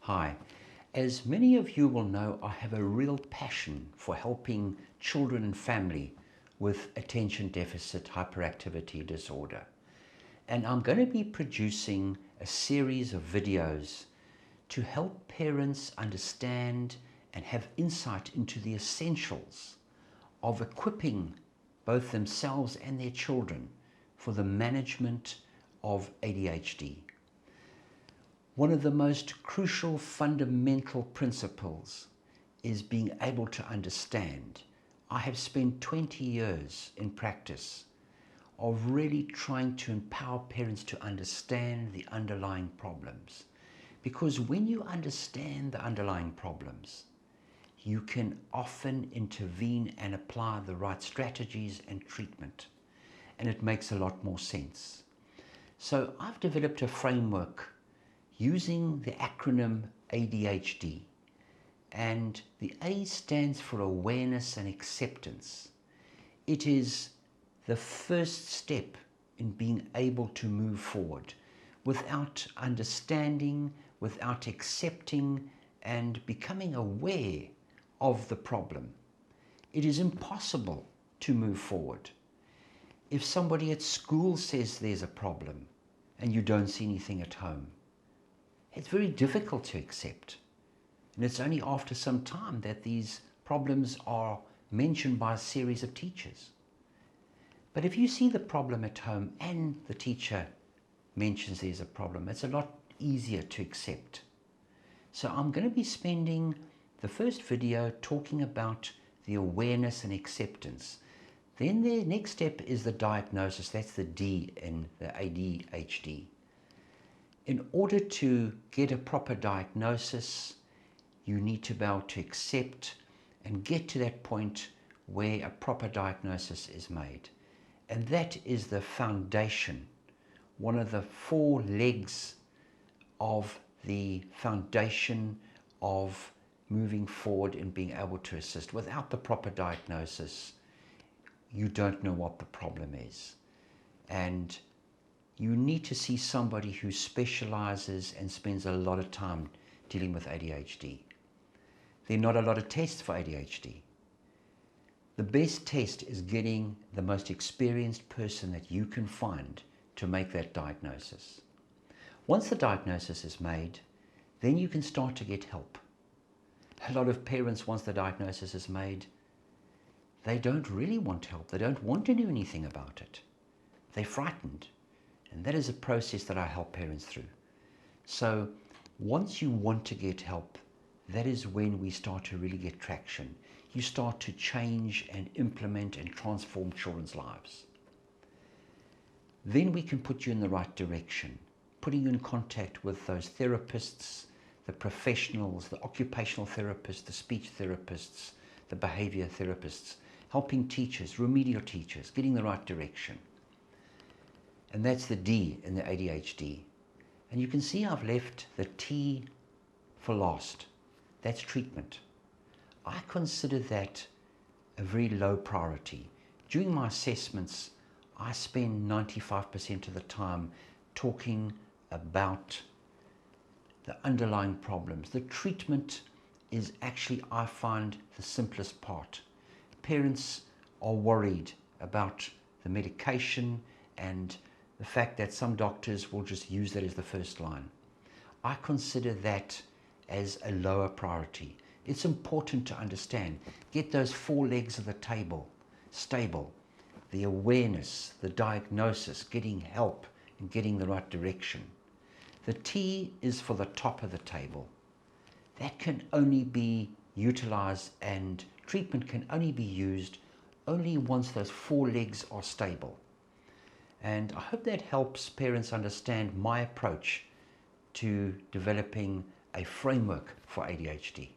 Hi, as many of you will know, I have a real passion for helping children and family with attention deficit hyperactivity disorder. And I'm going to be producing a series of videos to help parents understand and have insight into the essentials of equipping both themselves and their children for the management of ADHD. One of the most crucial fundamental principles is being able to understand. I have spent 20 years in practice of really trying to empower parents to understand the underlying problems. Because when you understand the underlying problems, you can often intervene and apply the right strategies and treatment, and it makes a lot more sense. So I've developed a framework using the acronym ADHD, and the A stands for awareness and acceptance. It is the first step in being able to move forward. Without understanding, without accepting and becoming aware of the problem, it is impossible to move forward. If somebody at school says there's a problem and you don't see anything at home, it's very difficult to accept. And it's only after some time that these problems are mentioned by a series of teachers. But if you see the problem at home and the teacher mentions there's a problem, it's a lot easier to accept. So I'm going to be spending the first video talking about the awareness and acceptance. Then the next step is the diagnosis. That's the D in the ADHD. In order to get a proper diagnosis, you need to be able to accept and get to that point where a proper diagnosis is made. And that is the foundation, one of the 4 legs of the foundation of moving forward and being able to assist. Without the proper diagnosis, you don't know what the problem is. And you need to see somebody who specializes and spends a lot of time dealing with ADHD. There are not a lot of tests for ADHD. The best test is getting the most experienced person that you can find to make that diagnosis. Once the diagnosis is made, then you can start to get help. A lot of parents, once the diagnosis is made, they don't really want help. They don't want to do anything about it. They're frightened. And that is a process that I help parents through. So once you want to get help, that is when we start to really get traction. You start to change and implement and transform children's lives. Then we can put you in the right direction, putting you in contact with those therapists, the professionals, the occupational therapists, the speech therapists, the behavior therapists, helping teachers, remedial teachers, getting the right direction. And that's the D in the ADHD. And you can see I've left the T for last. That's treatment. I consider that a very low priority. During my assessments, I spend 95% of the time talking about the underlying problems. The treatment is actually, I find, the simplest part. Parents are worried about the medication and the fact that some doctors will just use that as the first line. I consider that as a lower priority. It's important to understand, get those 4 legs of the table stable, the awareness, the diagnosis, getting help and getting the right direction. The T is for the top of the table. That can only be utilized, and treatment can only be used only once those 4 legs are stable. And I hope that helps parents understand my approach to developing a framework for ADHD.